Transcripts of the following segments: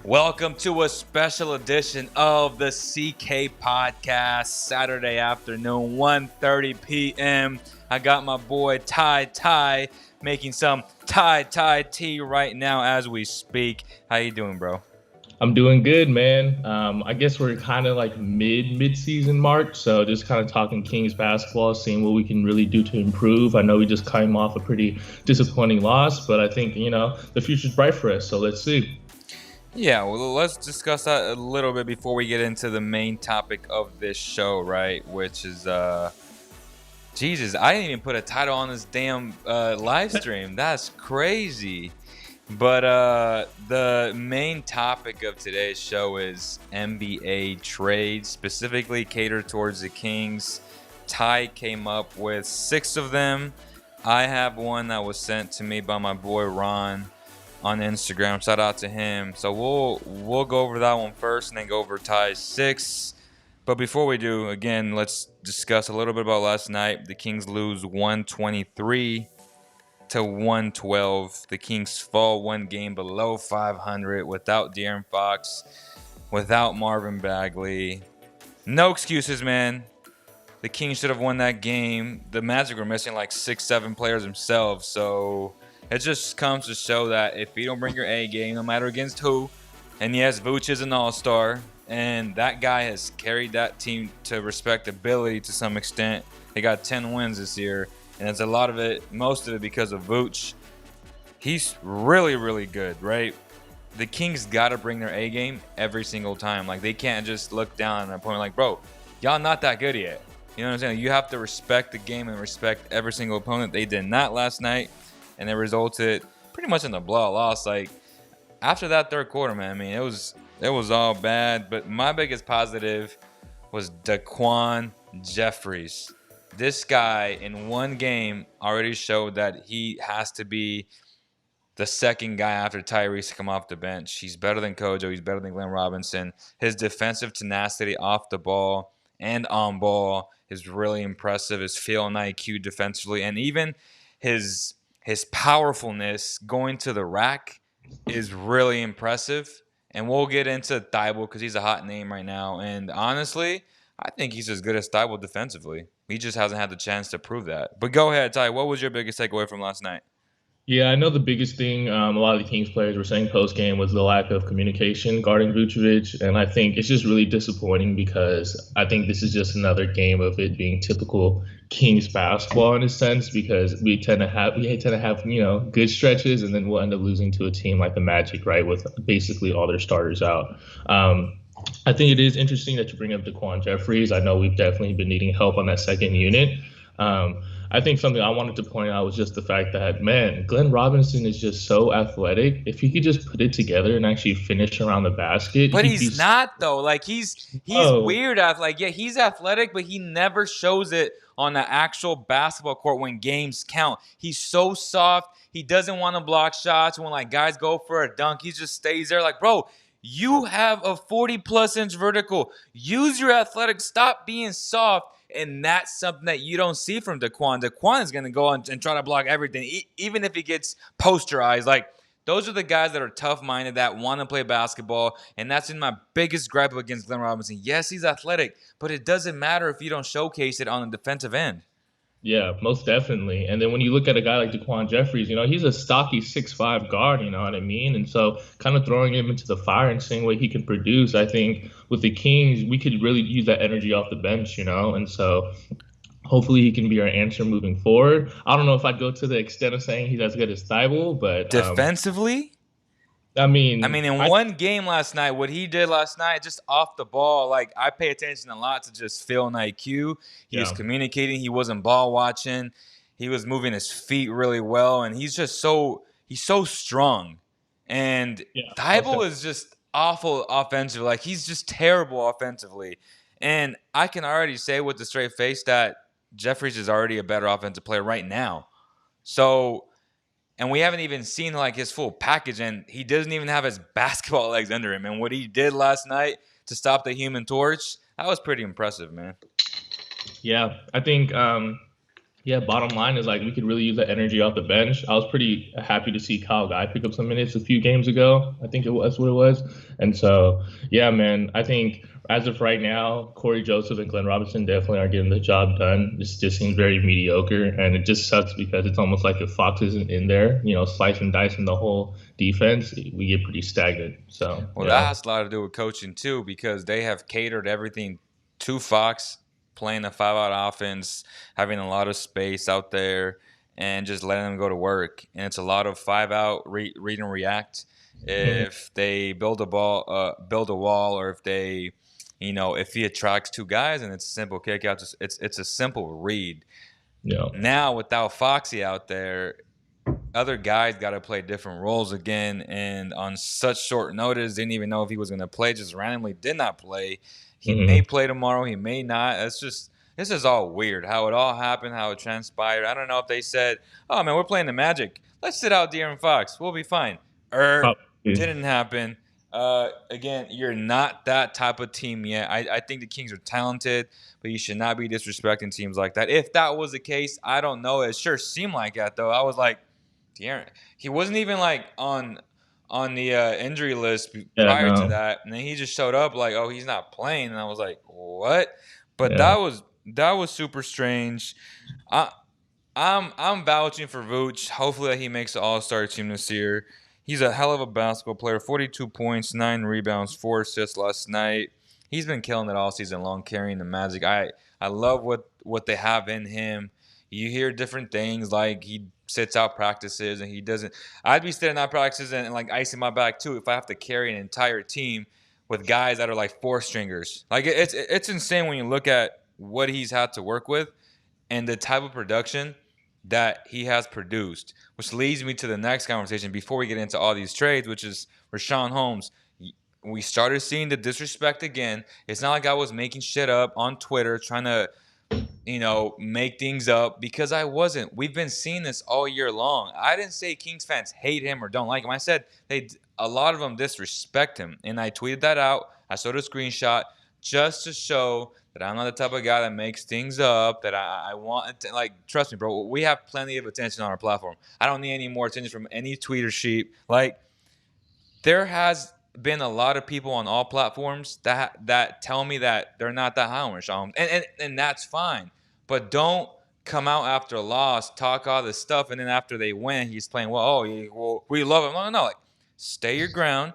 Welcome to a special edition of the CK Podcast, Saturday afternoon, 1:30 p.m. I got my boy Ty making some Thai tea right now as we speak. How you doing, bro? I'm doing good, man. I guess we're kind of like mid-season mark, so just kind of talking Kings basketball, seeing what we can really do to improve. I know we just came off a pretty disappointing loss, but I think the future's bright for us. So let's see. Yeah, well, let's discuss that a little bit before we get into the main topic of this show, right? Which is Jesus, I didn't even put a title on this damn live stream. That's crazy. But the main topic of today's show is NBA trades, specifically catered towards the Kings. Ty came up with 6 of them. I have one that was sent to me by my boy Ron on Instagram. Shout out to him. So we'll go over that one first and then go over Ty's 6. But before we do, again, let's discuss a little bit about last night. The Kings lose 123 to 112. The Kings fall one game below 500 without De'Aaron Fox, without Marvin Bagley. No excuses, man. The Kings should have won that game. The Magic were missing like 6-7 players themselves. So it just comes to show that if you don't bring your A game, no matter against who, and yes, Vooch is an all-star, and that guy has carried that team to respectability to some extent. They got 10 wins this year, and it's a lot of it, most of it because of Vooch. He's really, really good, right? The Kings got to bring their A game every single time. Like, they can't just look down at a point like, bro, y'all not that good yet. You know what I'm saying? You have to respect the game and respect every single opponent. They did not last night, and it resulted pretty much in a blowout loss. Like, after that third quarter, man, I mean, it was all bad. But my biggest positive was Daquan Jeffries. This guy in one game already showed that he has to be the second guy after Tyrese to come off the bench. He's better than Kojo. He's better than Glenn Robinson. His defensive tenacity off the ball and on ball is really impressive. His feel and IQ defensively, and even his powerfulness going to the rack is really impressive. And we'll get into Thibault because he's a hot name right now. And honestly, I think he's as good as Thibault defensively. He just hasn't had the chance to prove that. But go ahead, Ty. What was your biggest takeaway from last night? Yeah, I know the biggest thing a lot of the Kings players were saying post game was the lack of communication guarding Vucevic, and I think it's just really disappointing because I think this is just another game of it being typical Kings basketball in a sense because we tend to have good stretches and then we'll end up losing to a team like the Magic, right, with basically all their starters out. I think it is interesting that you bring up Daquan Jeffries. I know we've definitely been needing help on that second unit. I think something I wanted to point out was just the fact that, man, Glenn Robinson is just so athletic. If he could just put it together and actually finish around the basket, But he'd be. he's not though. Like he's Oh, weird. Like, yeah, he's athletic, but he never shows it on the actual basketball court when games count. He's so soft. He doesn't want to block shots. When like guys go for a dunk, he just stays there. Like, bro, you have a 40-plus inch vertical. Use your athletic. Stop being soft. And that's something that you don't see from Daquan. Daquan is going to go on and try to block everything, even if he gets posterized. Like, those are the guys that are tough-minded, that want to play basketball, and that's been my biggest gripe against Glenn Robinson. Yes, he's athletic, but it doesn't matter if you don't showcase it on the defensive end. yeah, most definitely. And then when you look at a guy like Daquan Jeffries, he's a stocky 6'5" guard, you know what I mean? And so kind of throwing him into the fire and seeing what he can produce, I think with the Kings, we could really use that energy off the bench. And so hopefully he can be our answer moving forward. I don't know if I'd go to the extent of saying he's as good as Thibault, but Defensively, I I mean, mean, in one game last night, what he did last night, just off the ball, like I pay attention a lot to just feel and IQ. He was yeah, communicating. He wasn't ball watching. He was moving his feet really well, and he's so strong. And yeah, most Thibault definitely. is just awful offensively. Like he's just terrible offensively. And I can already say with a straight face that Jeffries is already a better offensive player right now. So and we haven't even seen like his full package, and he doesn't even have his basketball legs under him. And what he did last night to stop the Human Torch, that was pretty impressive, man. Yeah, I think Yeah, bottom line is like we could really use that energy off the bench. I was pretty happy to see Kyle Guy pick up some minutes a few games ago. I think it was what it was. And so, yeah, man, I think as of right now, Corey Joseph and Glenn Robinson definitely are getting the job done. This just seems very mediocre, and it just sucks because it's almost like if Fox isn't in there, slice and dicing the whole defense, we get pretty stagnant. So, Well, that has a lot to do with coaching too, because they have catered everything to Fox, playing a 5-out offense, having a lot of space out there, and just letting them go to work. And it's a lot of 5-out read and react. If they build a wall, or if they, if he attracts two guys and it's a simple kick out, it's a simple read. yeah. Now without Foxy out there, other guys got to play different roles again, and on such short notice, didn't even know if he was going to play. Just randomly did not play. He may play tomorrow. He may not. This is all weird. How it all happened, how it transpired. I don't know if they said, "Oh man, we're playing the Magic. Let's sit out De'Aaron Fox. We'll be fine." Didn't happen. Again, you're not that type of team yet. I think the Kings are talented, but you should not be disrespecting teams like that. If that was the case, I don't know. It sure seemed like that though. I was like, De'Aaron, he wasn't even like on the injury list prior to that, and then he just showed up like, oh, he's not playing, and I was like, what? But that was super strange. I I'm vouching for Vooch. Hopefully that he makes the All-Star team this year. He's a hell of a basketball player. 42 points, 9 rebounds, 4 assists last night. He's been killing it all season long, carrying the Magic. I love what they have in him. You hear different things like he sits out practices and he doesn't. I'd be sitting out practices and like icing my back too if I have to carry an entire team with guys that are like four stringers. Like it's insane when you look at what he's had to work with and the type of production that he has produced, which leads me to the next conversation before we get into all these trades, which is Rashawn Holmes. We started seeing the disrespect again. It's not like I was making shit up on Twitter trying to, make things up, because I wasn't. We've been seeing this all year long. I didn't say Kings fans hate him or don't like him. I said a lot of them disrespect him, and I tweeted that out. I showed a screenshot just to show that I'm not the type of guy that makes things up, that I want to, like, trust me, bro, we have plenty of attention on our platform. I don't need any more attention from any tweeter sheep. Like, there has been a lot of people on all platforms that tell me that they're not that high on Rashawn, and that's fine. But don't come out after a loss, talk all this stuff, and then after they win, he's playing well. Well, we love him. No, like, stay your ground.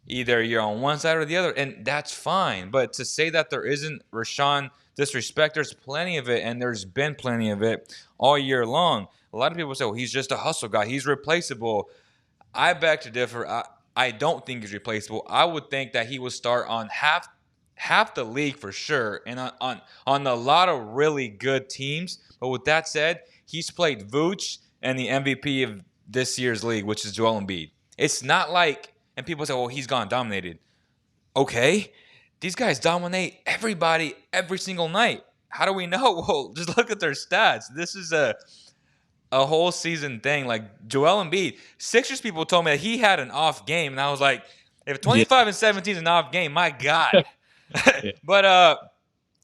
Either you're on one side or the other, and that's fine. But to say that there isn't Rashawn disrespect, there's plenty of it, and there's been plenty of it all year long. A lot of people say, well, he's just a hustle guy. He's replaceable. I beg to differ. I don't think he's replaceable. I would think that he would start on half the league for sure, and on a lot of really good teams. But with that said, he's played Vooch and the MVP of this year's league, which is Joel Embiid. It's not like, and people say, well, he's gone dominated. Okay, these guys dominate everybody every single night. How do we know? Well, just look at their stats. This is a whole season thing. Like Joel Embiid, Sixers people told me that he had an off game, and I was like, if 25 and 17 is an off game, my God. But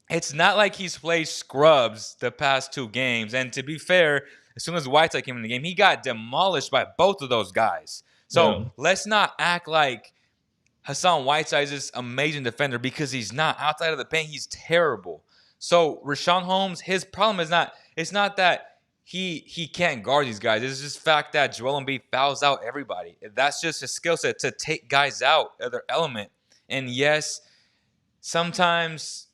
it's not like he's played scrubs the past two games. And to be fair, as soon as Whiteside came in the game, he got demolished by both of those guys. So let's not act like Hassan Whiteside is this amazing defender, because he's not. Outside of the paint, he's terrible. So Rashawn Holmes, his problem is not that he can't guard these guys. It's just the fact that Joel Embiid fouls out everybody. That's just his skill set, to take guys out of their element. And yes, sometimes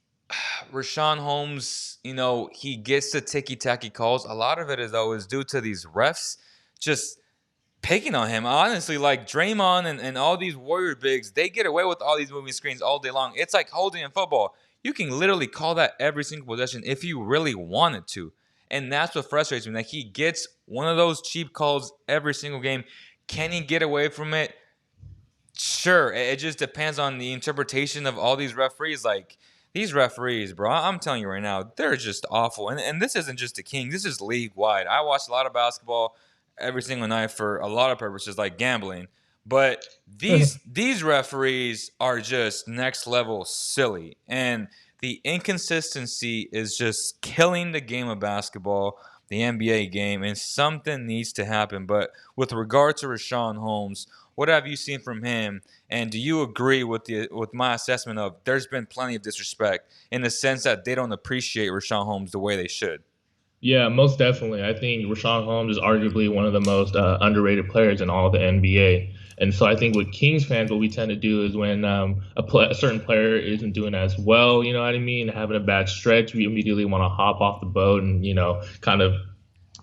Rashawn Holmes, he gets the ticky-tacky calls. A lot of it is due to these refs just picking on him. Honestly, like Draymond and all these Warrior bigs, they get away with all these moving screens all day long. It's like holding in football. You can literally call that every single possession if you really wanted to. And that's what frustrates me. Like, he gets one of those cheap calls every single game. Can he get away from it? Sure. It just depends on the interpretation of all these referees. Like, these referees, bro, I'm telling you right now, they're just awful. And this isn't just the Kings. This is league-wide. I watch a lot of basketball every single night for a lot of purposes, like gambling. But these referees are just next level silly. And the inconsistency is just killing the game of basketball. the NBA game, and something needs to happen. But with regard to Rashawn Holmes, what have you seen from him? And do you agree with my assessment of there's been plenty of disrespect in the sense that they don't appreciate Rashawn Holmes the way they should? Yeah, most definitely. I think Rashawn Holmes is arguably one of the most underrated players in all of the NBA. And so I think with Kings fans, what we tend to do is when a certain player isn't doing as well, you know what I mean, having a bad stretch, we immediately want to hop off the boat and, kind of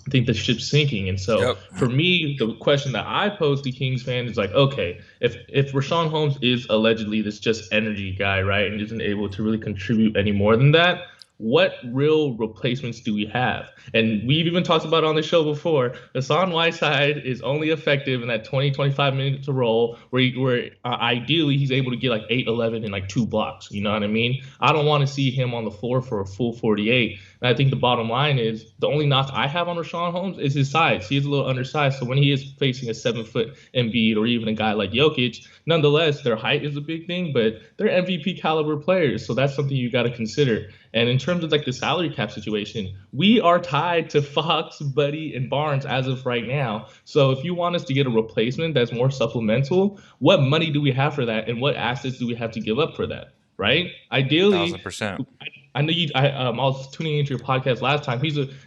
think the ship's sinking. And so Yep. for me, the question that I pose to Kings fans is like, okay, if Rashawn Holmes is allegedly this just energy guy, right, and isn't able to really contribute any more than that, what real replacements do we have? And we've even talked about on the show before, Hassan Whiteside is only effective in that 20, 25 minutes role where ideally he's able to get like 8, 11, and like 2 blocks. You know what I mean? I don't want to see him on the floor for a full 48. And I think the bottom line is the only knock I have on Rashawn Holmes is his size. He is a little undersized. So when he is facing a 7-foot Embiid or even a guy like Jokic, nonetheless, their height is a big thing, but they're MVP caliber players. So that's something you got to consider. And in terms of like the salary cap situation, we are tied to Fox, Buddy, and Barnes as of right now. So if you want us to get a replacement that's more supplemental, what money do we have for that, and what assets do we have to give up for that? Right? Ideally, 1,000%. I know you. I was tuning into your podcast last time.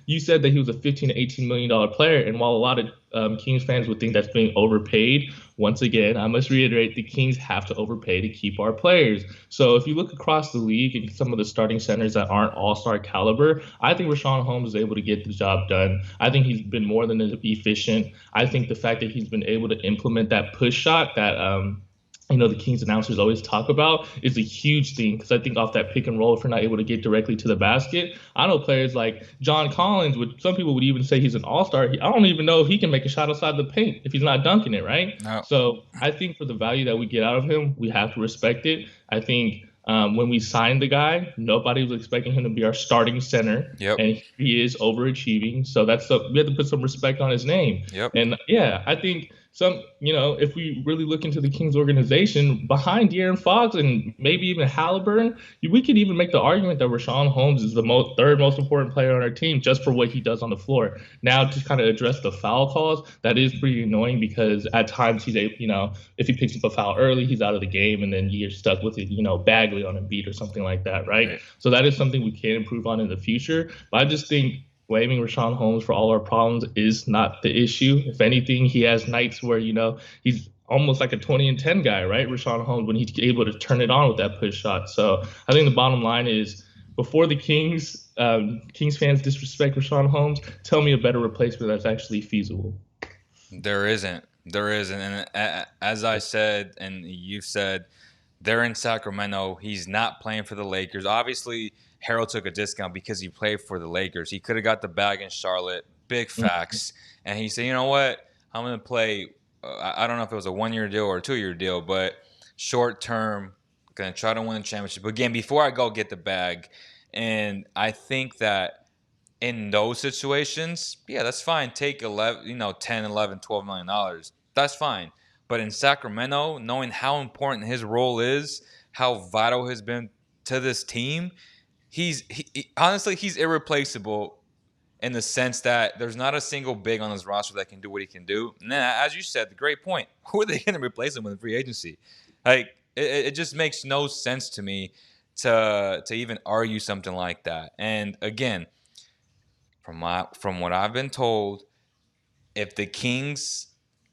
You said that he was a 15 to 18 million dollar player, and while a lot of Kings fans would think that's being overpaid, once again, I must reiterate the Kings have to overpay to keep our players. So if you look across the league and some of the starting centers that aren't all-star caliber, I think Rashawn Holmes is able to get the job done. I think he's been more than efficient. I think the fact that he's been able to implement that push shot that the Kings announcers always talk about is a huge thing because I think off that pick and roll, if you're not able to get directly to the basket, I know players like John Collins, some people would even say he's an all-star. I don't even know if he can make a shot outside the paint if he's not dunking it, right? No. So I think for the value that we get out of him, we have to respect it. I think when we signed the guy, nobody was expecting him to be our starting center, and he is overachieving. So we have to put some respect on his name. Yep. And yeah, I think if we really look into the Kings organization, behind De'Aaron Fox and maybe even Halliburton, we could even make the argument that Rashawn Holmes is the third most important player on our team just for what he does on the floor. Now, to kind of address the foul calls, that is pretty annoying because at times if he picks up a foul early, he's out of the game, and then you're stuck with it, Bagley on a beat or something like that, right? So that is something we can improve on in the future. But I just think blaming Rashawn Holmes for all our problems is not the issue. If anything, he has nights where, he's almost like a 20 and 10 guy, right? Rashawn Holmes, when he's able to turn it on with that push shot. So I think the bottom line is before the Kings fans disrespect Rashawn Holmes, tell me a better replacement that's actually feasible. There isn't. And as I said, and you've said, they're in Sacramento. He's not playing for the Lakers. Obviously, Harold took a discount because he played for the Lakers. He could have got the bag in Charlotte. Big facts. And he said, you know what? I'm going to play, I don't know if it was a 1-year deal or a 2-year deal, but short term, going to try to win a championship. Again, before I go get the bag. And I think that in those situations, yeah, that's fine. Take 11, 10, 11, $12 million. That's fine. But in Sacramento, knowing how important his role is, how vital he's been to this team, honestly, he's irreplaceable in the sense that there's not a single big on his roster that can do what he can do. And then, as you said, the great point, who are they going to replace him with free agency? Like, it just makes no sense to me to even argue something like that. And again, from what I've been told, if the Kings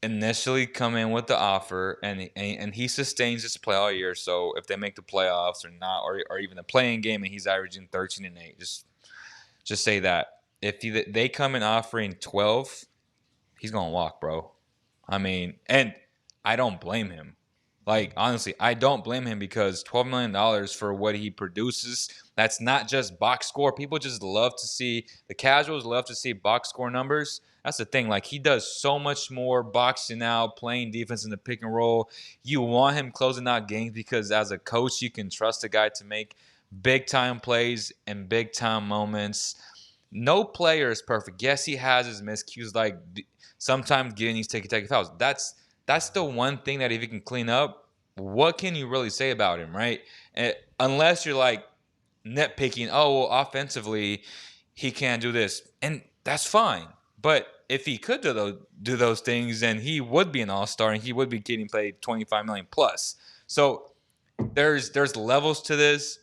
initially come in with the offer and he sustains this play all year, so if they make the playoffs or not, or even the playing game and he's averaging 13 and 8, just say that. If they come in offering 12, he's gonna walk, bro. I mean, and I don't blame him. Like, honestly, I don't blame him because $12 million for what he produces, that's not just box score. People just love to see, the casuals love to see box score numbers. That's the thing. Like, he does so much more boxing out, playing defense in the pick and roll. You want him closing out games because as a coach, you can trust a guy to make big-time plays and big-time moments. No player is perfect. Yes, he has his miscues, like sometimes getting these ticky-tacky fouls. That's the one thing that if you can clean up, what can you really say about him, right? Unless you're like nitpicking, oh, well, offensively, he can't do this. And that's fine. But if he could do those things, then he would be an all-star and he would be getting paid 25 million plus. So there's levels to this.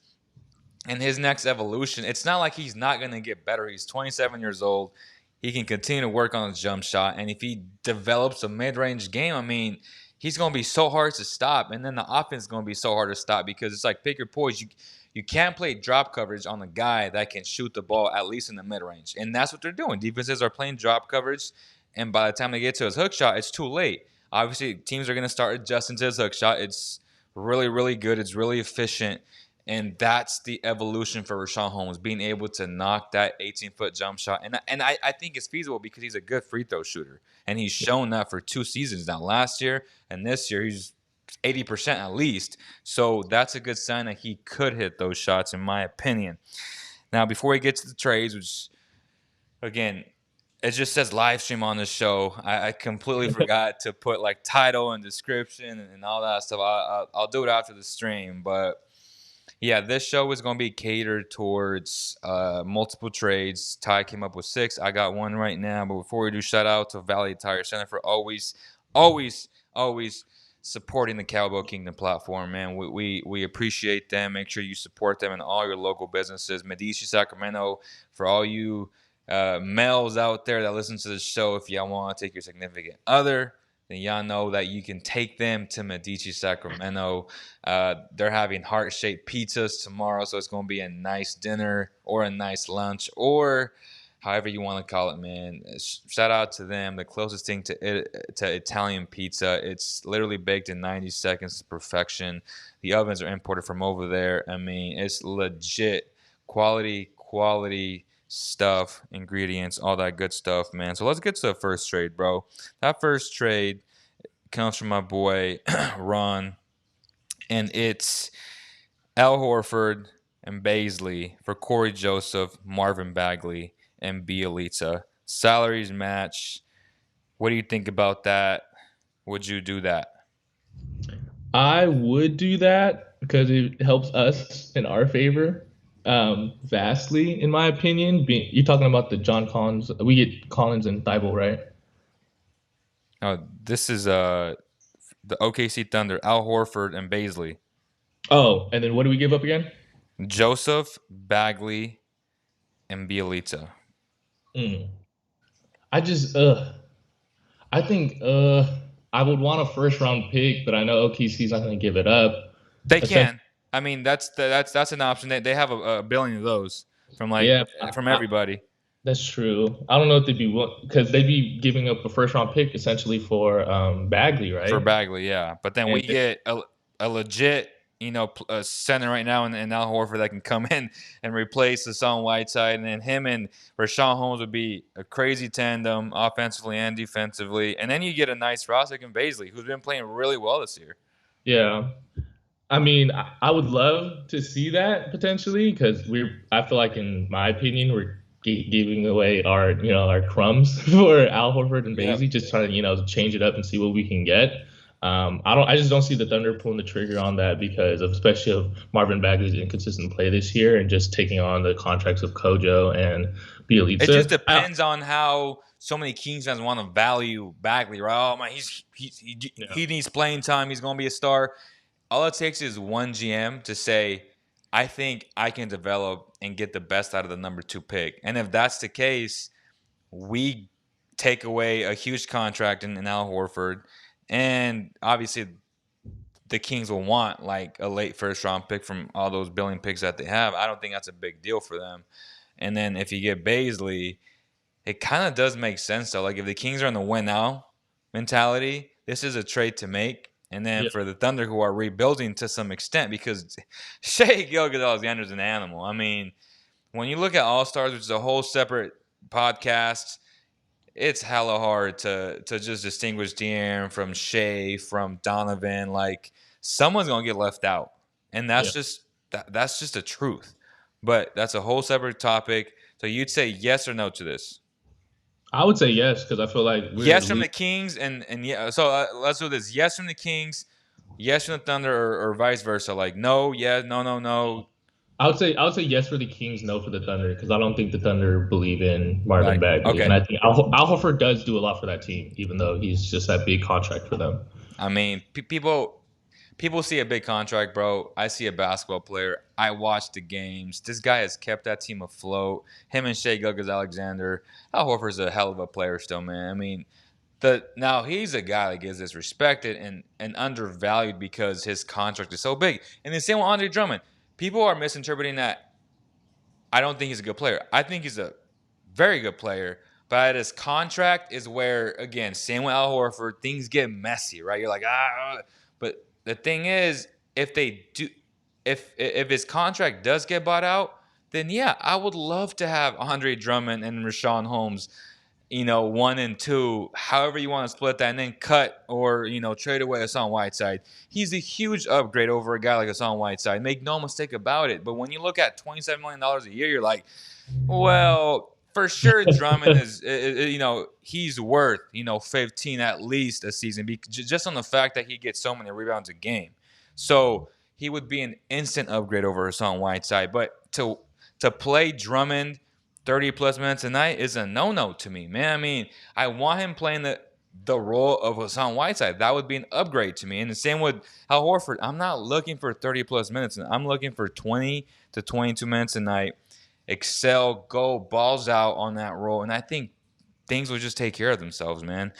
And his next evolution, it's not like he's not going to get better. He's 27 years old. He can continue to work on his jump shot. And if he develops a mid range game, I mean, he's going to be so hard to stop. And then the offense is going to be so hard to stop because it's like pick your poise. You can't play drop coverage on a guy that can shoot the ball at least in the mid range. And that's what they're doing. Defenses are playing drop coverage. And by the time they get to his hook shot, it's too late. Obviously, teams are going to start adjusting to his hook shot. It's really, really good. It's really efficient. And that's the evolution for Rashawn Holmes, being able to knock that 18-foot jump shot. And I think it's feasible because he's a good free throw shooter. And he's shown that for 2 seasons now. Last year and this year, he's 80% at least. So that's a good sign that he could hit those shots, in my opinion. Now, before we get to the trades, which, again, it just says live stream on the show. I completely forgot to put, like, title and description and all that stuff. I'll do it after the stream, but yeah, this show is going to be catered towards multiple trades. Ty came up with 6. I got one right now. But before we do, shout out to Valley Tire Center for always supporting the Cowboy Kingdom platform, man. We appreciate them. Make sure you support them in all your local businesses. Medici, Sacramento, for all you males out there that listen to the show, if y'all want to take your significant other, then y'all know that you can take them to Medici, Sacramento. They're having heart-shaped pizzas tomorrow, so it's going to be a nice dinner or a nice lunch or however you want to call it, man. Shout out to them. The closest thing to Italian pizza. It's literally baked in 90 seconds to perfection. The ovens are imported from over there. I mean, it's legit quality stuff, ingredients, all that good stuff, man. So let's get to the first trade, bro. That first trade comes from my boy Ron, and it's Al Horford and Baisley for Corey Joseph, Marvin Bagley, and Bielitsa. Salaries match. What do you think about that? Would you do that? I would do that because it helps us in our favor vastly, in my opinion. You're talking about the John Collins. We get Collins and Thibault, right? This is the OKC Thunder, Al Horford and Baisley. Oh, and then what do we give up again? Joseph, Bagley, and Bielitsa. I just I think I would want a first round pick, but I know OKC's not going to give it up. They can. I mean, that's an option. They have a billion of those from from everybody. That's true. I don't know if they'd be because they'd be giving up a first round pick essentially for Bagley, right? For Bagley, yeah. But then we get a legit, center right now in Al Horford that can come in and replace Hassan Whiteside, and then him and Rashawn Holmes would be a crazy tandem offensively and defensively. And then you get a nice Rosick and Baisley, who's been playing really well this year. Yeah. I mean, I would love to see that potentially because I feel like, in my opinion, we're giving away our crumbs for Al Horford and Baisley, just trying to change it up and see what we can get. I just don't see the Thunder pulling the trigger on that because especially of Marvin Bagley's inconsistent play this year and just taking on the contracts of Kojo and Bielitsa. It just depends on how so many Kings fans want to value Bagley, right? Oh man, he needs playing time. He's going to be a star. All it takes is one GM to say, I think I can develop and get the best out of the number 2 pick. And if that's the case, we take away a huge contract in Al Horford. And obviously, the Kings will want like a late first-round pick from all those billion picks that they have. I don't think that's a big deal for them. And then if you get Baisley, it kind of does make sense, though. Like if the Kings are in the win-now mentality, this is a trade to make. And then for the Thunder, who are rebuilding to some extent, because Shai Gilgeous-Alexander's an animal. I mean, when you look at All-Stars, which is a whole separate podcast, it's hella hard to just distinguish De'Aaron from Shai, from Donovan. Like, someone's going to get left out. And that's just the truth. But that's a whole separate topic. So you'd say yes or no to this? I would say yes because I feel like yes from the Kings and yeah. So let's do this. Yes from the Kings, yes from the Thunder, or vice versa. Like no, yeah, no. I would say yes for the Kings, no for the Thunder, because I don't think the Thunder believe in Marvin Like, Bagley, and okay. I think Al Horford does do a lot for that team, even though he's just that big contract for them. I mean, people see a big contract, bro. I see a basketball player. I watch the games. This guy has kept that team afloat. Him and Shea Gilgeous-Alexander. Al Horford's a hell of a player still, man. I mean, now he's a guy that gets disrespected and undervalued because his contract is so big. And the same with Andre Drummond. People are misinterpreting that. I don't think he's a good player. I think he's a very good player. But his contract is where, again, same with Al Horford, things get messy, right? You're like, ah. But the thing is, if they do, if his contract does get bought out, then yeah, I would love to have Andre Drummond and Rashawn Holmes, 1 and 2, however you want to split that, and then cut or trade away Hassan Whiteside. He's a huge upgrade over a guy like Hassan Whiteside. Make no mistake about it. But when you look at $27 million a year, you're like, well, for sure, Drummond is he's worth 15 at least a season, just on the fact that he gets so many rebounds a game. So he would be an instant upgrade over Hassan Whiteside. But to play Drummond 30 plus minutes a night is a no to me, man. I mean, I want him playing the role of Hassan Whiteside. That would be an upgrade to me. And the same with Al Horford. I'm not looking for 30 plus minutes. I'm looking for 20 to 22 minutes a night. Excel, go balls out on that role, and I think things will just take care of themselves, man.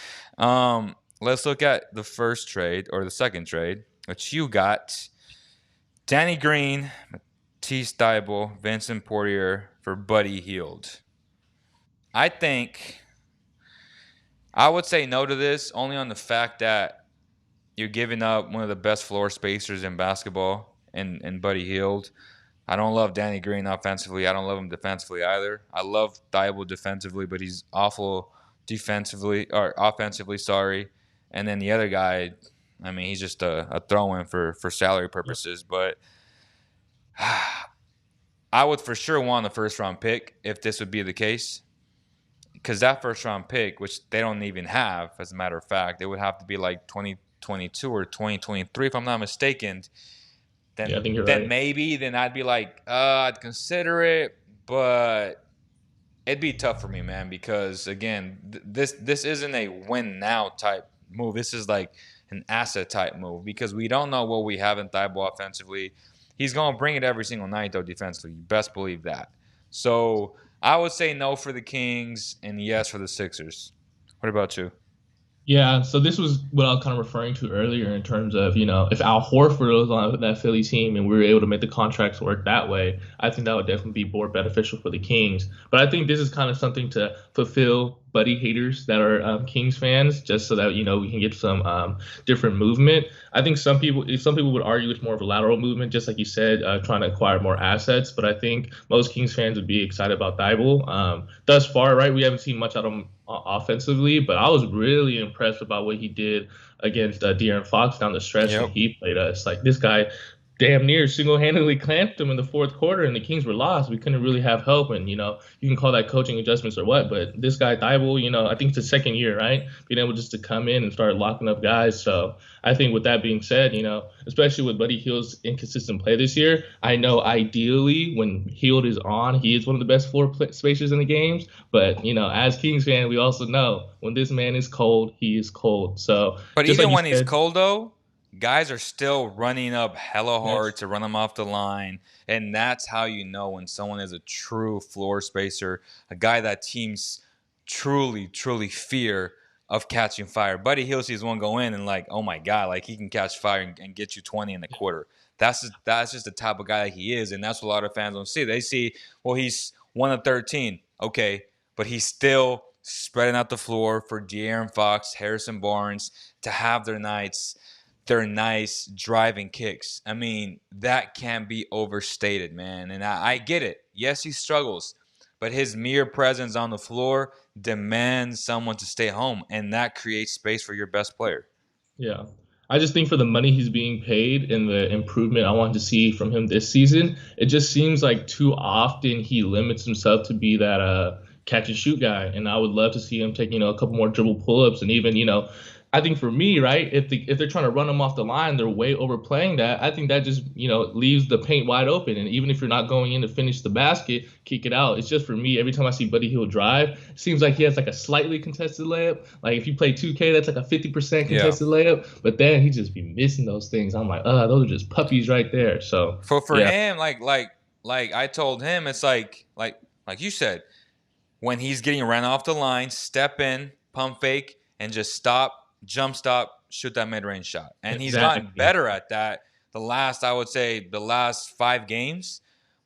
Let's look at the first trade or the second trade, which you got Danny Green, Matisse Thybulle, Vincent Poirier for Buddy Hield. I think I would say no to this only on the fact that you're giving up one of the best floor spacers in basketball and Buddy Hield. I don't love Danny Green offensively. I don't love him defensively either. I love Thybulle defensively, but he's awful defensively or offensively. Sorry. And then the other guy, I mean, he's just a throw-in for salary purposes. But I would for sure want a first-round pick if this would be the case, because that first-round pick, which they don't even have, as a matter of fact, it would have to be like 2022 or 2023, if I'm not mistaken. Yeah, I think you're Then right. maybe then I'd be like, I'd consider it, but it'd be tough for me, man, because again, this isn't a win now type move. This is like an asset type move because we don't know what we have in Thibault offensively. He's gonna bring it every single night though defensively. You best believe that. So I would say no for the Kings and yes for the Sixers. What about you? Yeah, so this was what I was kind of referring to earlier in terms of, if Al Horford was on that Philly team and we were able to make the contracts work that way, I think that would definitely be more beneficial for the Kings. But I think this is kind of something to fulfill Buddy haters that are Kings fans, just so that, we can get some different movement. I think some people would argue it's more of a lateral movement, just like you said, trying to acquire more assets. But I think most Kings fans would be excited about Thybulle. Thus far, right, we haven't seen much out of him offensively, but I was really impressed about what he did against De'Aaron Fox down the stretch when Yep. he played us. Like this guy damn near single-handedly clamped them in the fourth quarter, and the Kings were lost. We couldn't really have help, and you can call that coaching adjustments or what, but this guy Thibault, I think it's his second year, right? Being able just to come in and start locking up guys. So I think with that being said, especially with Buddy Hield's inconsistent play this year, I know ideally when Hield is on, he is one of the best floor spacers in the games. But as Kings fan, we also know when this man is cold, he is cold. So But just like even you when he's said, cold, though, guys are still running up hella hard yes, to run him off the line. And that's how you know when someone is a true floor spacer, a guy that teams truly, truly fear of catching fire. Buddy Hield sees one go in and like, oh my God, like he can catch fire and get you 20 in the quarter. That's just the type of guy that he is. And that's what a lot of fans don't see. They see, well, he's 1 of 13. Okay. But he's still spreading out the floor for De'Aaron Fox, Harrison Barnes to have their nice driving kicks. I mean, that can't be overstated, man. And I get it. Yes, he struggles, but his mere presence on the floor demands someone to stay home, and that creates space for your best player. yeah. I just think for the money he's being paid and the improvement I want to see from him this season, it just seems like too often he limits himself to be that catch and shoot guy. And I would love to see him take, a couple more dribble pull ups and even, I think for me, right, if they're trying to run them off the line, they're way overplaying that. I think that just leaves the paint wide open. And even if you're not going in to finish the basket, kick it out. It's just for me. Every time I see Buddy Hield drive, it seems like he has like a slightly contested layup. Like if you play 2K, that's like a 50% Yeah. contested layup. But then he just be missing those things. I'm like, those are just puppies right there. So For yeah, him, like I told him, it's like you said, when he's getting ran off the line, step in, pump fake, and just stop, jump stop, shoot that mid range shot. And he's gotten exactly. better at that I would say, the last 5 games,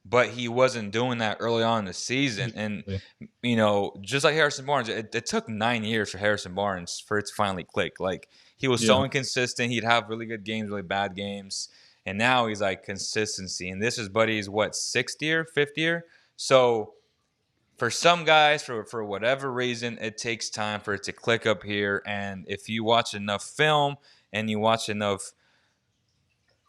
but he wasn't doing that early on in the season. And, Exactly. just like Harrison Barnes, it took 9 years for Harrison Barnes for it to finally click. Like, he was so Yeah. inconsistent. He'd have really good games, really bad games. And now he's like consistency. And this is Buddy's, what, 6th year, 5th year? So for some guys, for whatever reason, it takes time for it to click up here. And if you watch enough film and you watch enough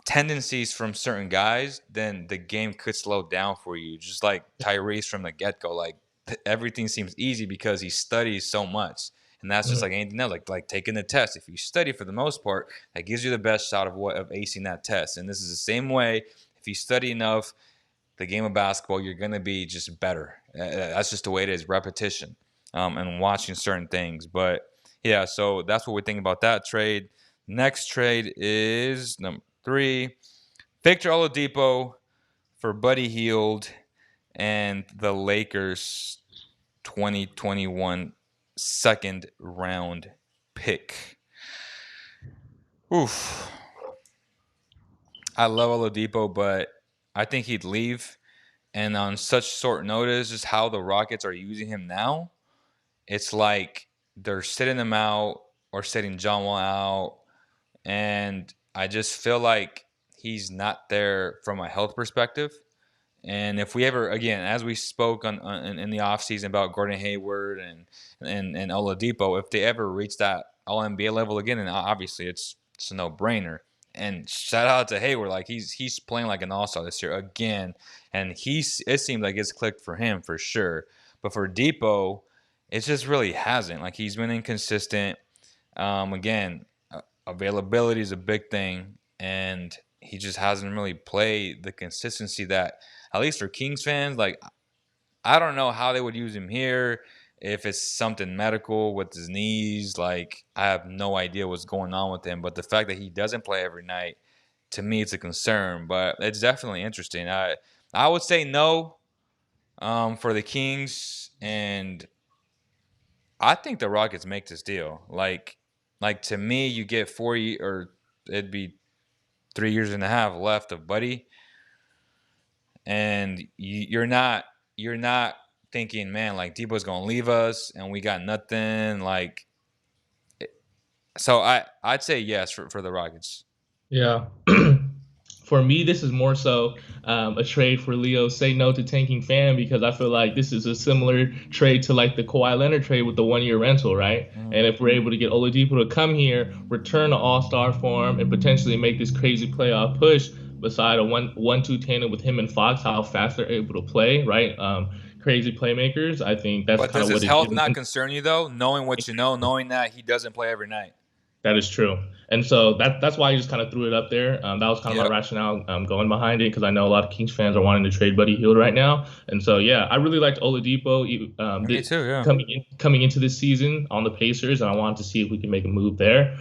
tendencies from certain guys, then the game could slow down for you. Just like Tyrese from the get go, like everything seems easy because he studies so much. And that's just Mhm. like anything else, like taking the test. If you study for the most part, that gives you the best shot of acing that test. And this is the same way. If you study enough, the game of basketball, you're going to be just better. That's just the way it is, repetition, and watching certain things. But yeah, so that's what we think about that trade. Next trade is number 3, Victor Oladipo for Buddy Hield and the Lakers 2021 second round pick. Oof. I love Oladipo, but I think he'd leave. And on such short notice, just how the Rockets are using him now, it's like they're sitting him out or sitting John Wall out. And I just feel like he's not there from a health perspective. And if we ever, again, as we spoke in the offseason about Gordon Hayward and Oladipo, if they ever reach that All NBA level again, then obviously it's a no brainer. And shout out to Hayward, like he's playing like an all star this year again, and it seems like it's clicked for him for sure. But for Depot, it just really hasn't. Like he's been inconsistent. Again, availability is a big thing, and he just hasn't really played the consistency that, at least for Kings fans, like I don't know how they would use him here. If it's something medical with his knees, like I have no idea what's going on with him. But the fact that he doesn't play every night, to me, it's a concern. But it's definitely interesting. I would say no, for the Kings, and I think the Rockets make this deal. Like to me, you get 4 years, or it'd be 3 years and a half left of Buddy, and you're not thinking, man, like Debo's gonna leave us and we got nothing. Like, so I'd say yes for the Rockets. Yeah. For me, this is more so a trade for Leo. Say no to tanking fan because I feel like this is a similar trade to like the Kawhi Leonard trade with the 1 year rental, right? Mm. And if we're able to get Oladipo to come here, return to All Star form, and potentially make this crazy playoff push, beside a one-two tandem with him and Fox, how fast they're able to play, right? Crazy playmakers. I think that's But kind does of what his it health is. not concern you though? Knowing what you know, knowing that he doesn't play every night. That is true. And so that's why I just kind of threw it up there. That was kind of my Yep. rationale going behind it because I know a lot of Kings fans are wanting to trade Buddy Hield right now. And so, yeah, I really liked Oladipo Me too. Yeah. coming into this season on the Pacers, and I wanted to see if we can make a move there.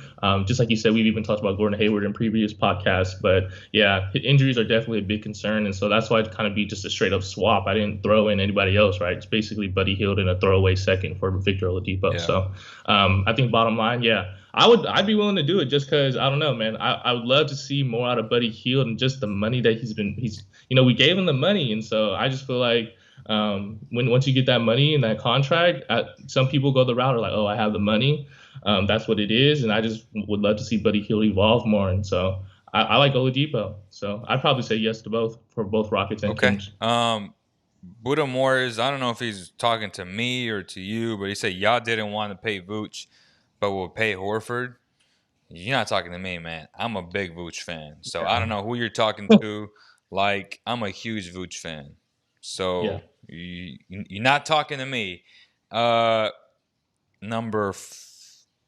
Just like you said, we've even talked about Gordon Hayward in previous podcasts. But, yeah, injuries are definitely a big concern. And so that's why it kind of be just a straight-up swap. I didn't throw in anybody else, right? It's basically Buddy Hield and a throwaway second for Victor Oladipo. Yeah. So I think bottom line, yeah. I'd be willing to do it just because I don't know, man. I would love to see more out of Buddy Hield and just the money that we gave him the money, and so I just feel like once you get that money and that contract, some people go the route of like, oh, I have the money, that's what it is, and I just would love to see Buddy Hield evolve more, and so I like Oladipo, so I'd probably say yes to both for both Rockets and Okay. Kings. Buddha Morris, I don't know if he's talking to me or to you, but he said y'all didn't want to pay Vooch, but will pay Horford. You're not talking to me, man. I'm a big Vooch fan. So I don't know who you're talking to. Like, I'm a huge Vooch fan. Yeah. So you're not talking to me. Number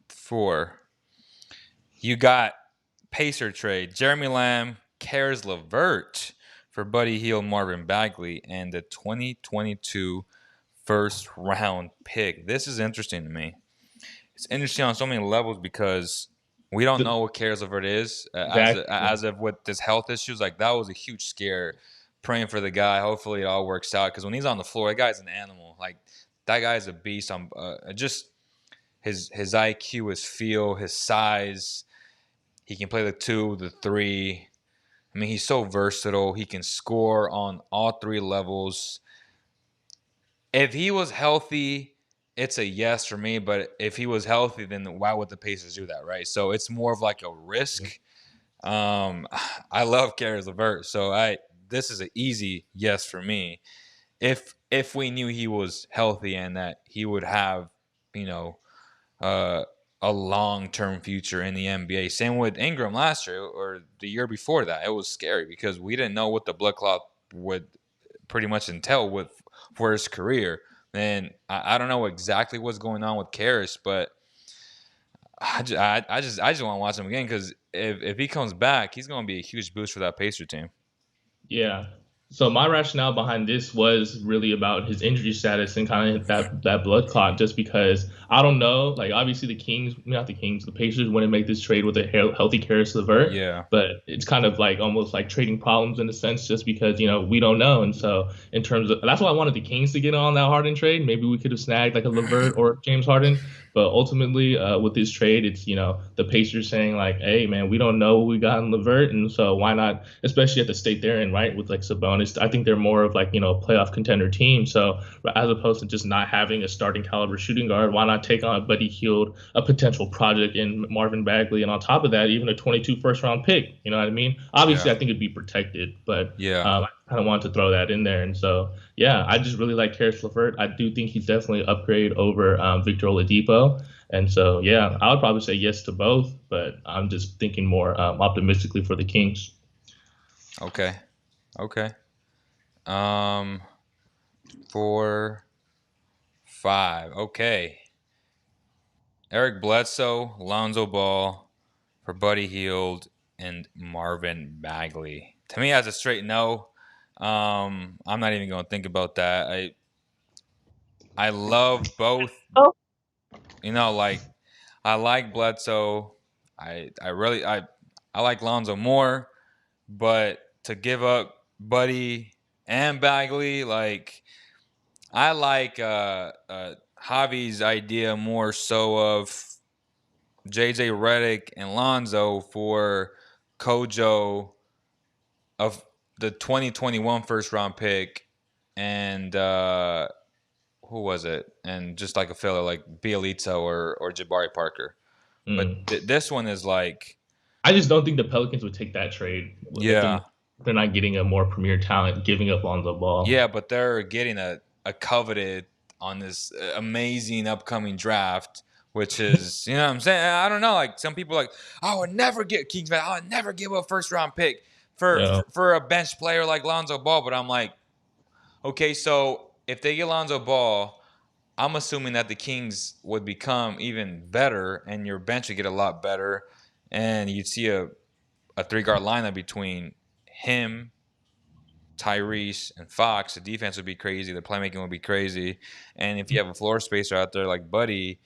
4. You got Pacer trade, Jeremy Lamb, Karis LeVert for Buddy Hield, Marvin Bagley, and the 2022 first round pick. This is interesting to me. It's interesting on so many levels because we don't The, know what Karis LeVert is exactly. as of with this health issues. Like that was a huge scare. Praying for the guy. Hopefully it all works out because when he's on the floor, that guy's an animal. Like that guy's a beast. On just his IQ, his feel, his size. He can play the 2, the 3. I mean, he's so versatile. He can score on all 3 levels. If he was healthy, it's a yes for me. But if he was healthy, then why would the Pacers do that, right? So it's more of like a risk. I love Karis LeVert, so this is an easy yes for me. If we knew he was healthy and that he would have, you know, uh, a long-term future in the NBA. Same with Ingram last year or the year before that. It was scary because we didn't know what the blood clot would pretty much entail for his career. And I don't know exactly what's going on with Karras, but I just want to watch him again because if he comes back, he's going to be a huge boost for that Pacer team. Yeah. So my rationale behind this was really about his injury status and kind of that blood clot. Just because I don't know, like obviously the Pacers wouldn't make this trade with a healthy Karis LeVert, Yeah, but it's kind of like almost like trading problems in a sense, just because we don't know. And so in terms of that's why I wanted the Kings to get on that Harden trade. Maybe we could have snagged like a LeVert or James Harden. But ultimately, with this trade, it's the Pacers saying like, "Hey, man, we don't know what we got in LeVert, and so why not?" Especially at the state they're in, right? With like Sabonis, I think they're more of like a playoff contender team. So as opposed to just not having a starting caliber shooting guard, why not take on Buddy Hield, a potential project in Marvin Bagley, and on top of that, even a 22 first round pick. You know what I mean? Obviously, yeah, I think it'd be protected, but yeah. I kind of wanted to throw that in there, and so yeah, I just really like Karis LeVert. I do think he's definitely an upgrade over Victor Oladipo. And so, yeah, I would probably say yes to both, but I'm just thinking more optimistically for the Kings. Okay, okay. Um, 4, 5. Okay. Eric Bledsoe, Lonzo Ball for Buddy Hield, and Marvin Bagley. To me, that's a straight no. I'm not even going to think about that. I love both. Like I like Bledsoe. I like Lonzo more, but to give up Buddy and Bagley, like I like Javi's idea more so of JJ Redick and Lonzo for Kojo of the 2021 first round pick and who was it? And just like a filler like Bielitsa or Jabari Parker. But Mm. this one is like, I just don't think the Pelicans would take that trade with them. yeah, They're not getting a more premier talent, giving up Lonzo Ball. yeah, but they're getting a coveted on this amazing upcoming draft, which is, you know what I'm saying? I don't know. Like some people are like, I would never get Kings fan. I would never give a first round pick for, Yeah, for for a bench player like Lonzo Ball. But I'm like, okay, so if they get Lonzo Ball, I'm assuming that the Kings would become even better, and your bench would get a lot better, and you'd see a 3 guard lineup between him, Tyrese, and Fox. The defense would be crazy. The playmaking would be crazy. And if you have a floor spacer out there like Buddy,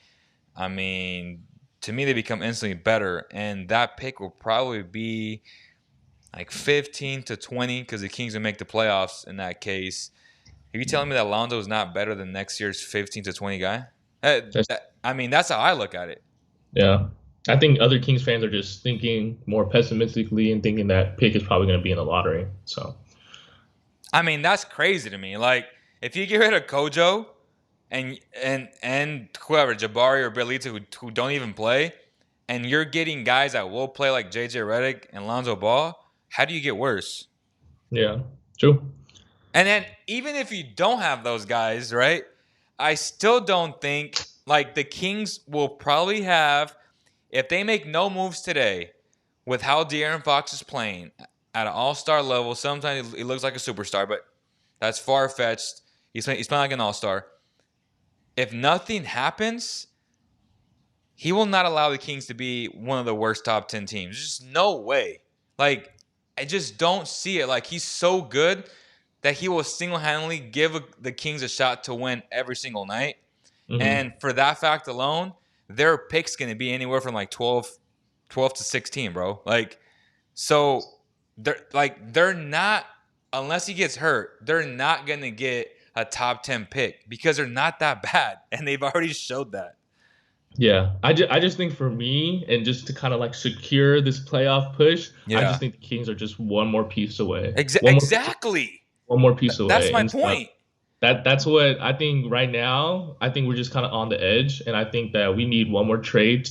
I mean, to me, they become instantly better. And that pick will probably be like 15 to 20 because the Kings would make the playoffs in that case. Are you telling me that Lonzo is not better than next year's 15 to 20 guy? that's, I mean, that's how I look at it. yeah. I think other Kings fans are just thinking more pessimistically and thinking that pick is probably going to be in the lottery. So, I mean, that's crazy to me. Like, if you get rid of Kojo and whoever, Jabari or Belita, who don't even play, and you're getting guys that will play like JJ Redick and Lonzo Ball, how do you get worse? yeah, true. And then even if you don't have those guys, right? I still don't think like the Kings will probably have if they make no moves today with how De'Aaron Fox is playing at an all-star level. Sometimes he looks like a superstar, but that's far-fetched. He's playing like an all-star. If nothing happens, he will not allow the Kings to be one of the worst top 10 teams. There's just no way. Like, I just don't see it. Like, he's so good that he will single-handedly give the Kings a shot to win every single night. Mm-hmm. And for that fact alone, their pick's going to be anywhere from like 12 to 16, bro. Like, so they're not, unless he gets hurt, they're not going to get a top 10 pick because they're not that bad. And they've already showed that. Yeah, I just think for me, and just to kind of like secure this playoff push, I Yeah. just think the Kings are just one more piece away. One more, Exactly. one more piece That's away. my And so point. that's what I think right now. I think we're just kind of on the edge, and I think that we need one more trade,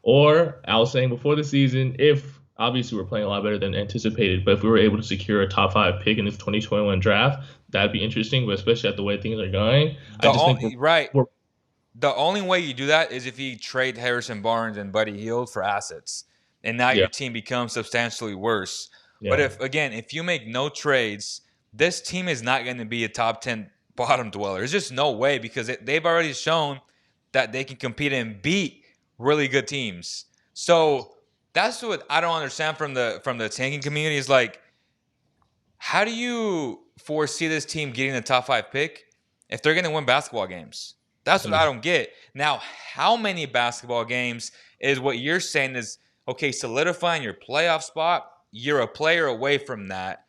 or I was saying before the season, if obviously we're playing a lot better than anticipated, but if we were able to secure a top 5 pick in this 2021 draft, that'd be interesting. But especially at the way things are going, I just think Right. we're The only way you do that is if you trade Harrison Barnes and Buddy Hield for assets, and now yeah, your team becomes substantially worse. But yeah, if you make no trades, this team is not going to be a top 10 bottom dweller. There's just no way because they've already shown that they can compete and beat really good teams. So that's what I don't understand from the tanking community is like, how do you foresee this team getting the top 5 pick if they're going to win basketball games? That's what I don't get. Now, how many basketball games is what you're saying is, okay, solidifying your playoff spot, you're a player away from that,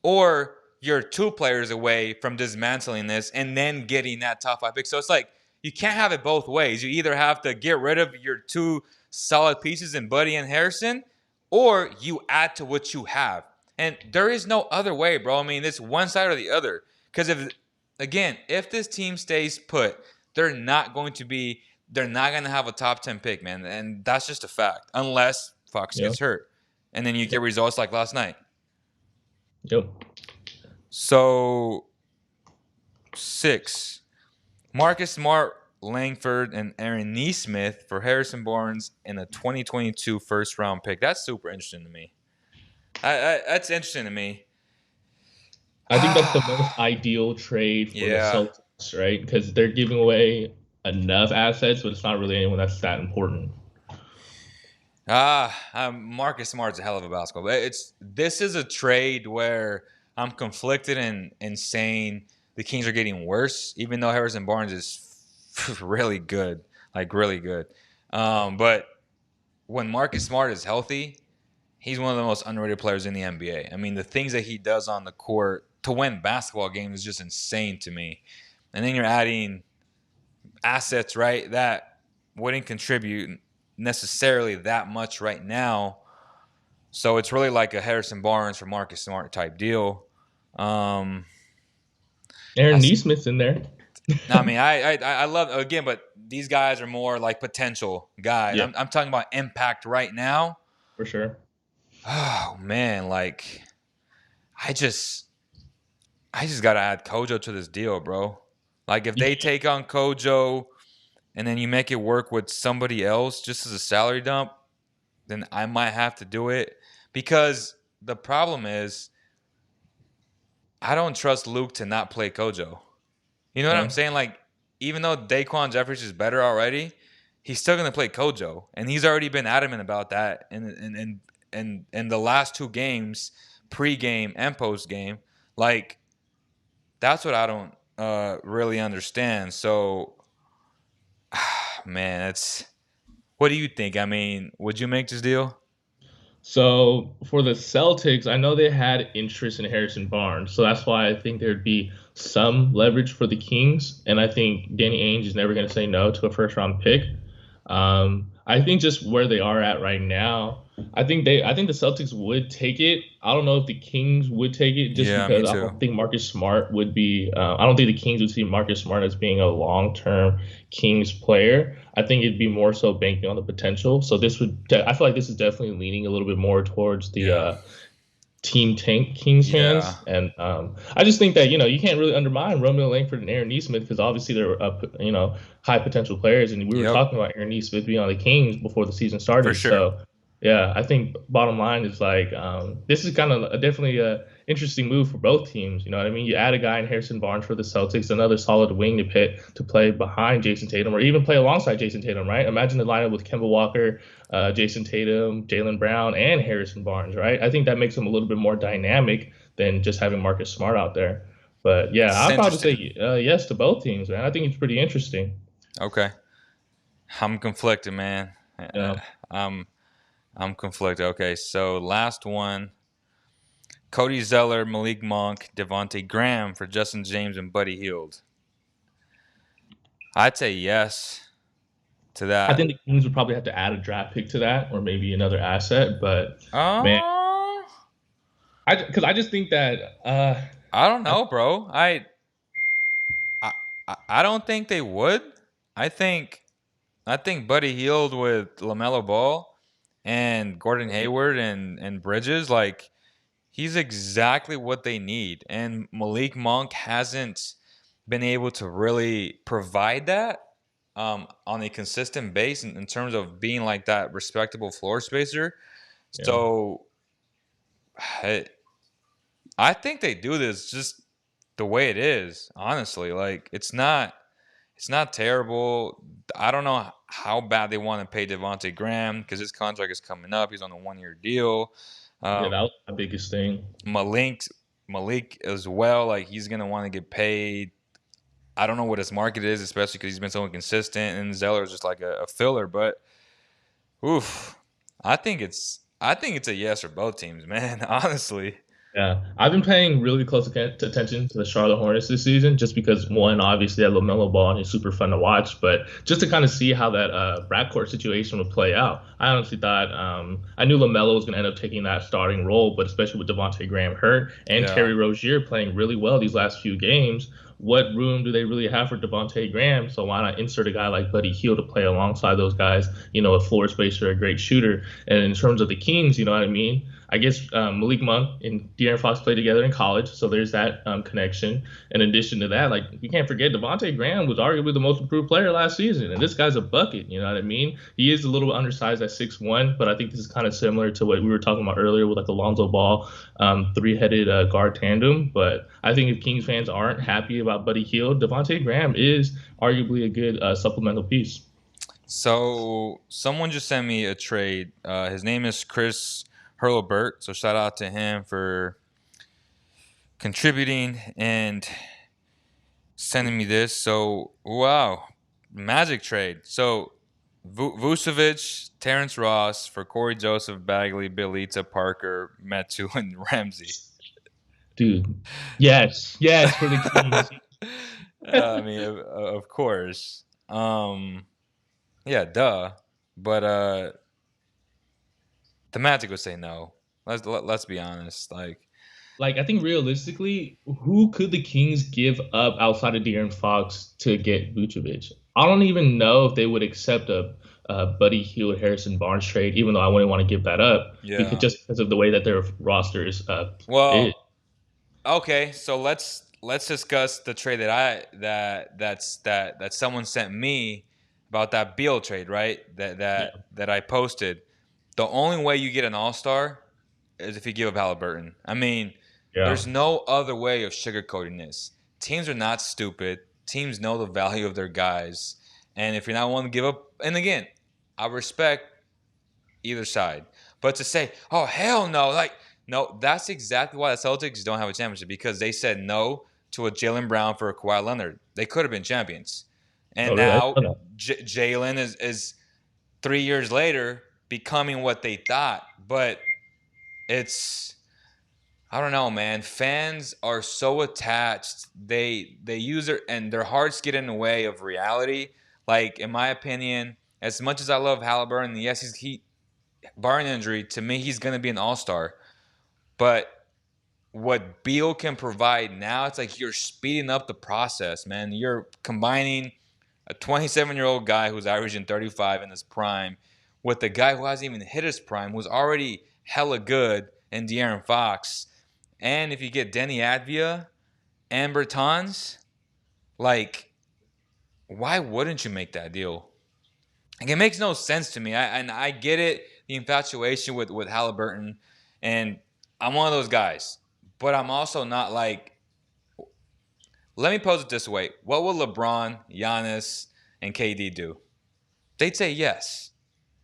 or you're 2 players away from dismantling this and then getting that top 5 pick. So it's like you can't have it both ways. You either have to get rid of your 2 solid pieces in Buddy and Harrison, or you add to what you have. And there is no other way, bro. I mean, it's one side or the other. Because if this team stays put, they're not going to have a top 10 pick, man. And that's just a fact. Unless Fox yeah, gets hurt. And then you get results like last night. yep. So 6. Marcus Smart, Langford, and Aaron Nesmith for Harrison Barnes in a 2022 first round pick. That's super interesting to me. That's interesting to me. I think that's the most ideal trade for the Yeah. Celtics, right? Because they're giving away enough assets, but it's not really anyone that's that important. Marcus Smart's a hell of a basketball. This is a trade where I'm conflicted in saying the Kings are getting worse, even though Harrison Barnes is really good, like really good. But when Marcus Smart is healthy, he's one of the most underrated players in the NBA. I mean, the things that he does on the court to win basketball games is just insane to me. And then you're adding assets, right, that wouldn't contribute necessarily that much right now. So it's really like a Harrison Barnes for Marcus Smart type deal. Aaron Nesmith's in there. I mean, I love again, but these guys are more like potential guys. Yeah. I'm talking about impact right now. For sure. Oh man, like I just gotta add Kojo to this deal, bro. Like if they take on Kojo and then you make it work with somebody else just as a salary dump, then I might have to do it. Because the problem is I don't trust Luke to not play Kojo. You know what I'm saying? Like, even though Daquan Jeffries is better already, he's still gonna play Kojo. And he's already been adamant about that in the last 2 games, pre-game and post-game. Like, that's what I don't really understand. So man, what do you think? I mean, would you make this deal? So for the Celtics, I know they had interest in Harrison Barnes, so that's why I think there'd be some leverage for the Kings, and I think Danny Ainge is never going to say no to a first round pick. I think just where they are at right now, I think the Celtics would take it. I don't know if the Kings would take it just because I don't think Marcus Smart would be. I don't think the Kings would see Marcus Smart as being a long-term Kings player. I think it'd be more so banking on the potential. So I feel like this is definitely leaning a little bit more towards the team tank Kings fans. And I just think that, you can't really undermine Romeo Langford and Aaron Nesmith because obviously they're high potential players. And we were talking about Aaron Nesmith being on the Kings before the season started. For sure. So Yeah, I think bottom line is like this is kind of definitely a interesting move for both teams. You know what I mean? You add a guy in Harrison Barnes for the Celtics, another solid wing to play behind Jason Tatum, or even play alongside Jason Tatum. Right? Imagine the lineup with Kemba Walker, Jason Tatum, Jalen Brown, and Harrison Barnes. Right? I think that makes them a little bit more dynamic than just having Marcus Smart out there. But yeah, It's I'd probably interesting. say yes to both teams, man. I think it's pretty interesting. Okay. I'm conflicted, man. Yeah. I'm I'm conflicted. Okay, so last one. Cody Zeller, Malik Monk, Devonta Graham for Justin James and Buddy Hield. I'd say yes to I that. think the Kings would probably have to add a draft pick to that, or maybe another asset. But man, Oh, I just think that I don't I, know, bro. I I don't think they would. I think I think Buddy Hield with LaMelo Ball and Gordon Hayward and Bridges, like he's exactly what they need. And Malik Monk hasn't been able to really provide that on a consistent base in terms of being like that respectable floor spacer. yeah, So I, I think they do this just the way it is. Honestly, like it's not terrible. I don't know how bad they want to pay Devonta Graham because his contract is coming up. He's on a 1 year deal. yeah, Um, that was my biggest thing. Malik Malik as well. Like he's gonna want to get paid. I don't know what his market is, especially because he's been so inconsistent. And Zeller is just like a filler. But oof, I think it's a yes for both teams, man. Honestly, Yeah, I've been paying really close attention to the Charlotte Hornets this season, just because one, obviously, they have LaMelo Ball and he's super fun to watch, but just to kind of see how that backcourt situation would play out. I honestly thought I knew LaMelo was going to end up taking that starting role, but especially with Devontae Graham hurt and yeah. Terry Rozier playing really well these last few games, what room do they really have for Devontae Graham? So why not insert a guy like Buddy Hield to play alongside those guys? You know, a floor spacer, a great shooter. And in terms of the Kings, you know what I mean? I guess Malik Monk and De'Aaron Fox played together in college, so there's that connection. In addition to that, like you can't forget Devontae Graham was arguably the most improved player last season, and this guy's a bucket. You know what I mean? He is a little undersized at 6'1", but I think this is kind of similar to what we were talking about earlier with like Alonzo Ball, three-headed guard tandem. But I think if Kings fans aren't happy about Buddy Hield, Devontae Graham is arguably a good supplemental piece. So someone just sent me a trade. His name is Chris Hurlbert. So shout out to him for contributing and sending me this. So wow, magic trade. So Vucevic, Terrence Ross for Corey Joseph, Bagley, Bielitsa, Parker, Metu, and Ramsey. Dude, yes, yes for the Kings. I mean, of course. Yeah, duh. But the Magic would say no. Let's be honest. Like, Like I think realistically, who could the Kings give up outside of De'Aaron Fox to get Vucevic? I don't even know if they would accept a Buddy Hield Harrison Barnes trade, even though I wouldn't want to give that up because yeah. just because of the way that their roster is. Well, okay. So let's discuss the trade that that someone sent me about that Beal trade, right? Yeah, That I posted. The only way you get an All Star is if you give up Halliburton. I mean, yeah, there's no other way of sugarcoating this. Teams are not stupid. Teams know the value of their guys, and if you're not willing to give up, and again, I respect either side. But to say, oh hell no, like no, that's exactly why the Celtics don't have a championship because they said no to a Jalen Brown for a Kawhi Leonard. They could have been champions, and oh really? I now didn't know Jalen is 3 years later becoming what they thought. But it's I don't know, man. Fans are so attached. They use their and their hearts get in the way of reality. Like in my opinion, as much as I love Halliburton, yes, he barring injury, to me, he's going to be an all star. But what Beal can provide now, it's like you're speeding up the process, man. You're combining a 27-year-old guy who's averaging 35 in his prime with a guy who hasn't even hit his prime, who's already hella good in De'Aaron Fox. And if you get Denny Advia and Bertans, like, why wouldn't you make that deal? Like, it makes no sense to me. And I get it. the infatuation with Halliburton, and I'm one of those guys. But I'm also not like. Let me pose it this way: what will LeBron, Giannis, and KD do? They'd say yes.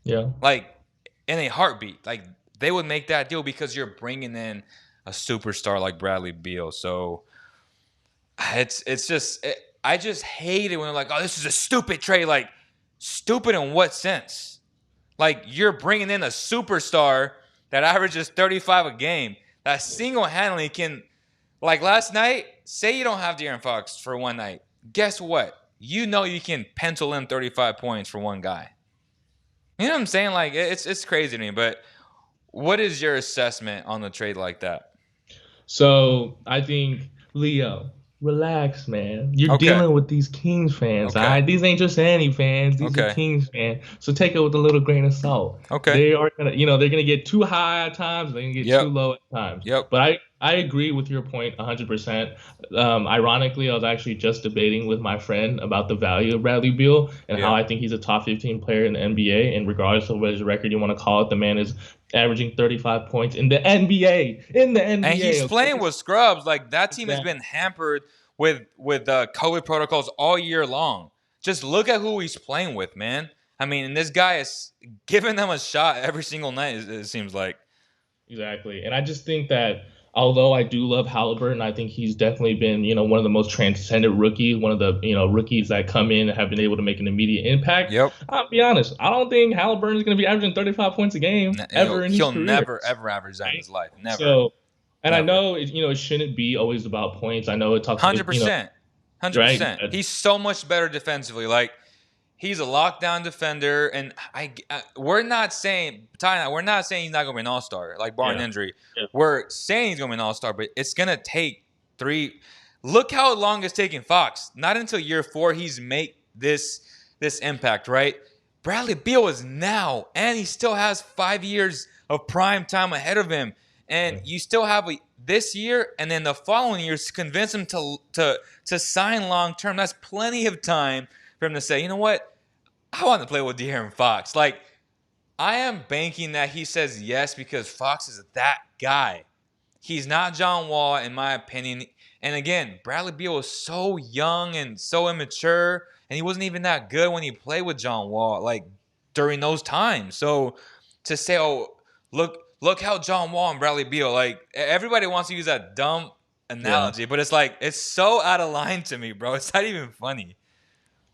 Yeah. Like in a heartbeat. Like they would make that deal because you're bringing in a superstar like Bradley Beal. So it's just I just hate it when they're like, oh, this is a stupid trade. Like stupid in what sense? Like you're bringing in a superstar that averages 35 a game that single-handedly can, like last night, say you don't have De'Aaron Fox for one night. Guess what? You know you can pencil in 35 points for one guy. You know what I'm saying? Like it's crazy to me. But what is your assessment on the trade like that? So I think, Leo, relax, man. You're Okay. dealing with these Kings fans. Okay. All right? These ain't just any fans. These are Okay. Kings fans. So take it with a little grain of salt. Okay. They are gonna, they're gonna get too high at times. They're gonna get Yep. too low at times. Yep. But I agree with your point 100%. Ironically, I was actually just debating with my friend about the value of Bradley Beal and how I think he's a top 15 player in the NBA. And regardless of what his record you want to call it, the man is averaging 35 points in the NBA. And he's playing with scrubs. Like that team has been hampered with COVID protocols all year long. Just look at who he's playing with, man. I mean, and this guy is giving them a shot every single night. It seems like. Exactly, and I just think that although I do love Halliburton, I think he's definitely been, one of the most transcendent rookies, one of the, rookies that come in and have been able to make an immediate impact. Yep. I'll be honest, I don't think Halliburton is going to be averaging 35 points a game ever in his career. He'll never, ever average that in his life. Never. So, and never. I know, it shouldn't be always about points. I know it talks 100%. 100%. Right? He's so much better defensively. Like, he's a lockdown defender, and we're not saying he's not going to be an all-star, like barring injury. Yeah. We're saying he's going to be an all-star, but it's going to take 3. Look how long it's taking Fox. Not until year 4 he's made this impact, right? Bradley Beal is now, and he still has 5 years of prime time ahead of him, and you still have this year and then the following years to convince him to sign long-term. That's plenty of time for him to say, you know what? I want to play with De'Aaron Fox. Like, I am banking that he says yes because Fox is that guy. He's not John Wall, in my opinion. And again, Bradley Beal was so young and so immature, and he wasn't even that good when he played with John Wall, like, during those times. So to say, oh, look how John Wall and Bradley Beal, like, everybody wants to use that dumb analogy, but it's like, it's so out of line to me, bro. It's not even funny.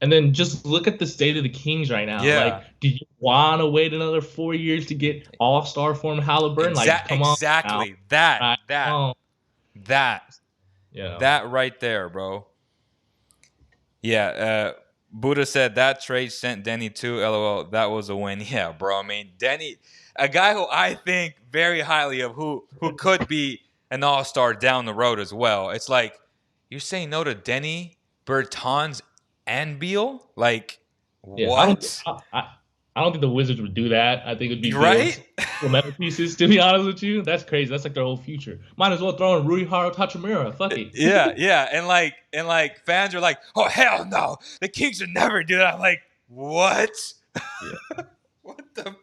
And then just look at the state of the Kings right now. Yeah. Like, do you want to wait another 4 years to get all-star form Halliburton? Like, come on. Exactly. That. Yeah. That right there, bro. Yeah. Buddha said that trade sent Denny too. LOL. That was a win. Yeah, bro. I mean, Denny, a guy who I think very highly of, who could be an all-star down the road as well. It's like, you're saying no to Denny, Bertans, and Beal? Like, what? I don't think the Wizards would do that. I think it would be right. Metal pieces. To be honest with you, that's crazy. That's like their whole future. Might as well throw in Rui Hachimura. Fuck it. Yeah, and like fans are like, oh hell no, the Kings would never do that. I'm like, what? Yeah. What the?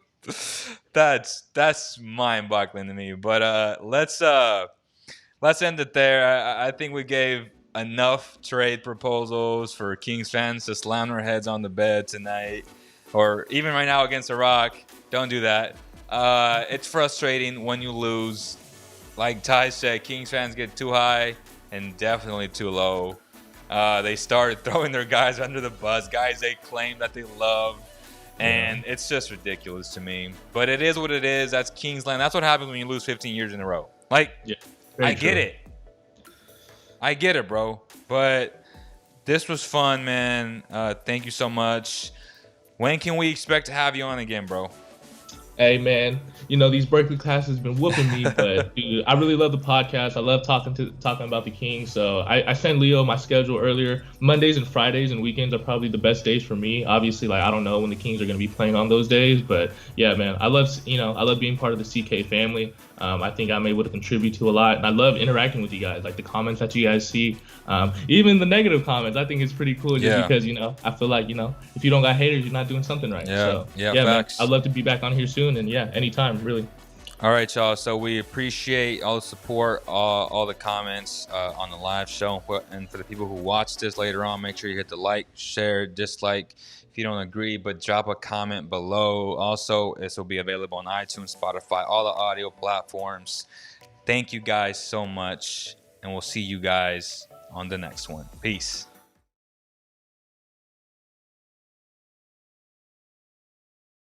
That's mind-boggling to me. But let's end it there. I think we gave enough trade proposals for Kings fans to slam their heads on the bed tonight, or even right now against Iraq. Don't do that. It's frustrating when you lose. Like Ty said, Kings fans get too high and definitely too low. They start throwing their guys under the bus, guys they claim that they love, and it's just ridiculous to me. But it is what it is. That's Kingsland. That's what happens when you lose 15 years in a row. Like, I get it. I get it, bro. But this was fun, man. Thank you so much. When can we expect to have you on again, bro? Hey, man. These Berkeley classes have been whooping me, but dude, I really love the podcast. I love talking about the Kings. So I sent Leo my schedule earlier. Mondays and Fridays and weekends are probably the best days for me. Obviously, like, I don't know when the Kings are going to be playing on those days, but yeah, man, I love being part of the CK family. I think I'm able to contribute to a lot, and I love interacting with you guys. Like the comments that you guys see, even the negative comments, I think it's pretty cool. Just because I feel like if you don't got haters, you're not doing something right. Yeah, so, man, I'd love to be back on here soon. soon. And yeah, anytime, really. All right, y'all. So we appreciate all the support, all the comments on the live show. And for the people who watch this later on, make sure you hit the like, share, dislike if you don't agree, but drop a comment below. Also, this will be available on iTunes, Spotify, all the audio platforms. Thank you guys so much, and we'll see you guys on the next one. Peace.